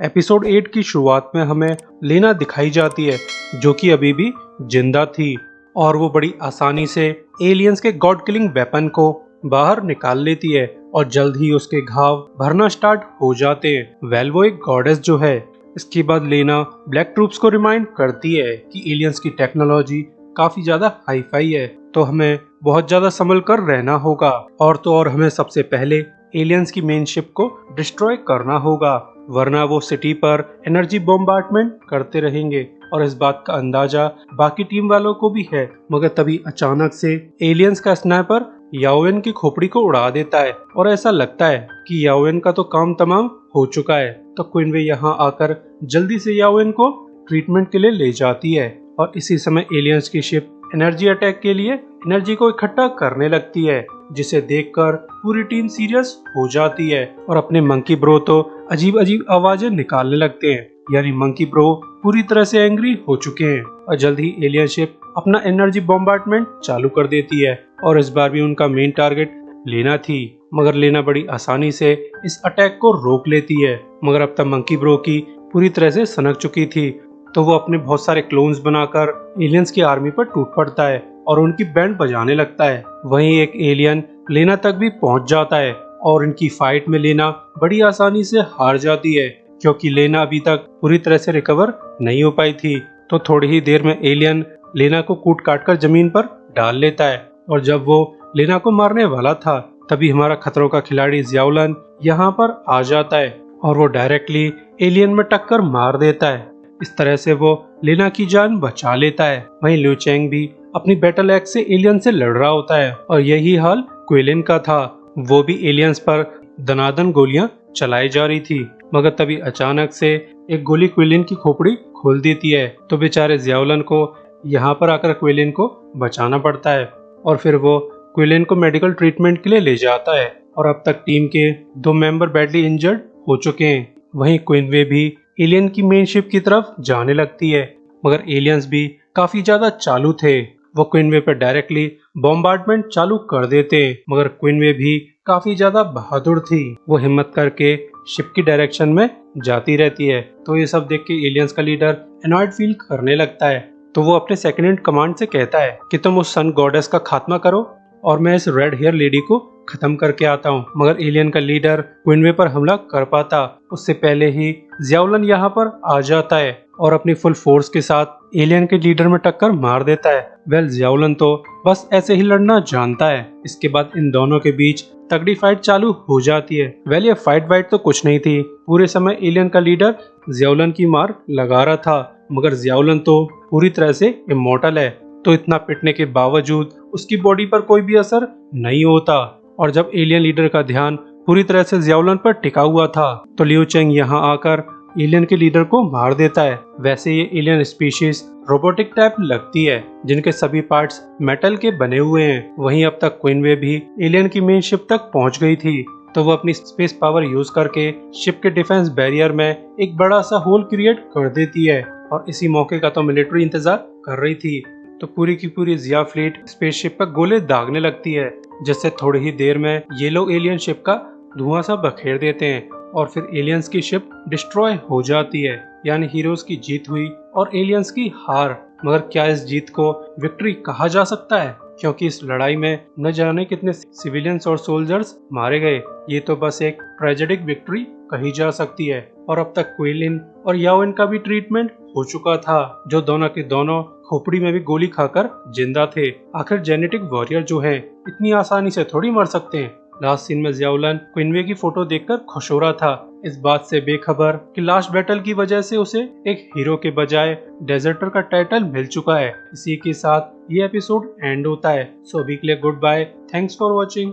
Episode 8 की शुरुआत में हमें लेना दिखाई जाती है जो कि अभी भी जिंदा थी और वो बड़ी आसानी से एलियंस के गॉड किलिंग वेपन को बाहर निकाल लेती है और जल्द ही उसके घाव भरना स्टार्ट हो जाते हैं। वो एक गॉडेस जो है। इसके बाद लेना ब्लैक ट्रूप्स को रिमाइंड करती है कि एलियंस की टेक्नोलॉजी काफी ज्यादा हाईफाई है, तो हमें बहुत ज्यादा संभल कर रहना होगा और तो और हमें सबसे पहले एलियंस की मेन शिप को डिस्ट्रॉय करना होगा, वरना वो सिटी पर एनर्जी बॉम्बार्डमेंट करते रहेंगे। और इस बात का अंदाजा बाकी टीम वालों को भी है, मगर तभी अचानक से एलियंस का स्नाइपर याओवेन की खोपड़ी को उड़ा देता है और ऐसा लगता है कि याओवेन का तो काम तमाम हो चुका है। तो क्वीन वे यहाँ आकर जल्दी से याओवेन को ट्रीटमेंट के लिए ले जाती है और इसी समय एलियंस की शिप एनर्जी अटैक के लिए एनर्जी को इकट्ठा करने लगती है, जिसे देखकर पूरी टीम सीरियस हो जाती है और अपने मंकी ब्रो तो अजीब अजीब आवाजें निकालने लगते हैं। यानी मंकी ब्रो पूरी तरह से एंग्री हो चुके हैं और जल्द ही एलियन शिप अपना एनर्जी बॉम्बार्डमेंट चालू कर देती है और इस बार भी उनका मेन टारगेट लेना थी, मगर लेना बड़ी आसानी से इस अटैक को रोक लेती है। मगर अब तक मंकी ब्रो की पूरी तरह से सनक चुकी थी, तो वो अपने बहुत सारे क्लोन्स बनाकर एलियंस की आर्मी पर टूट पड़ता है और उनकी बैंड बजाने लगता है। वहीं एक एलियन लेना तक भी पहुंच जाता है और इनकी फाइट में लेना बड़ी आसानी से हार जाती है, क्योंकि लेना अभी तक पूरी तरह से रिकवर नहीं हो पाई थी। तो थोड़ी ही देर में एलियन लेना को कूट काट कर जमीन पर डाल लेता है और जब वो लेना को मारने वाला था तभी हमारा खतरों का खिलाड़ी जियाओलन यहाँ पर आ जाता है और वो डायरेक्टली एलियन में टक्कर मार देता है। इस तरह से वो लेना की जान बचा लेता है। वहीं लिu चेंग भी अपनी बैटल एक्स से एलियन से लड़ रहा होता है और यही हाल क्विलिन का था। वो भी एलियंस पर दनादन गोलियां चलाई जा रही थी, मगर तभी अचानक से एक गोली क्विलिन की खोपड़ी खोल देती है, तो बेचारे जियाओलन को यहाँ पर आकर क्विलिन को बचाना पड़ता है और फिर वो क्विलिन को मेडिकल ट्रीटमेंट के लिए ले जाता है और अब तक टीम के 2 मेंबर बैडली इंजर्ड हो चुके हैं। वहीं क्वीन वे भी एलियन की मेन शिप की तरफ जाने लगती है, मगर एलियंस भी काफी ज्यादा चालू थे। वो क्वीन वे पर डायरेक्टली बॉम्बार्डमेंट चालू कर देते, मगर क्वीन वे भी काफी ज्यादा बहादुर थी। वो हिम्मत करके शिप की डायरेक्शन में जाती रहती है। तो ये सब देख के एलियंस का लीडर एनॉयड फील करने लगता है, तो वो अपने सेकंड इन कमांड से कहता है कि तुम उस सन गॉडेस का खात्मा करो और मैं इस रेड हेयर लेडी को खत्म करके आता हूँ। मगर एलियन का लीडर क्वीन वे पर हमला कर पाता उससे पहले ही जियाओलन यहाँ पर आ जाता है और अपनी फुल फोर्स के साथ एलियन के लीडर में टक्कर मार देता है। जियाओलन तो बस ऐसे ही लड़ना जानता है। इसके बाद इन दोनों के बीच तगड़ी फाइट चालू हो जाती है। ये फाइट वाइट तो कुछ नहीं थी, पूरे समय एलियन का लीडर जियाओलन की मार लगा रहा था, मगर जियाओलन तो पूरी तरह से इमॉर्टल है, तो इतना पिटने के बावजूद उसकी बॉडी पर कोई भी असर नहीं होता। और जब एलियन लीडर का ध्यान पूरी तरह से जियाओलन पर टिका हुआ था, तो लिu चेंग यहाँ आकर एलियन के लीडर को मार देता है। वैसे ये एलियन स्पीशीज रोबोटिक टाइप लगती है, जिनके सभी पार्ट्स मेटल के बने हुए हैं। वहीं अब तक क्वीन वे भी एलियन की मेन शिप तक पहुंच गई थी, तो वो अपनी स्पेस पावर यूज करके शिप के डिफेंस बैरियर में एक बड़ा सा होल क्रिएट कर देती है और इसी मौके का तो मिलिट्री इंतजार कर रही थी। तो पूरी की पूरी जिया फ्लीट स्पेसशिप पर गोले दागने लगती है, जिससे थोड़ी ही देर में ये लोग एलियन शिप का धुआं सा बखेर देते हैं और फिर एलियंस की शिप डिस्ट्रॉय हो जाती है। यानी हीरोज की जीत हुई और एलियंस की हार। मगर क्या इस जीत को विक्ट्री कहा जा सकता है? क्योंकि इस लड़ाई में न जाने कितने सिविलियंस और सोल्जर्स मारे गए। ये तो बस एक ट्रेजेडिक विक्ट्री कही जा सकती है। और अब तक क्विलिन और याओवेन का भी ट्रीटमेंट हो चुका था, जो दोनों के दोनों खोपड़ी में भी गोली खाकर जिंदा थे। आखिर जेनेटिक वॉरियर जो है इतनी आसानी से थोड़ी मर सकते हैं। लास्ट सीन में जियाओलन क्वीन वे की फोटो देखकर खुश हो रहा था, इस बात से बेखबर कि लास्ट बैटल की वजह से उसे एक हीरो के बजाय डेजर्टर का टाइटल मिल चुका है। इसी के साथ ये एपिसोड एंड होता है। सो अभी के लिए goodbye, thanks for watching.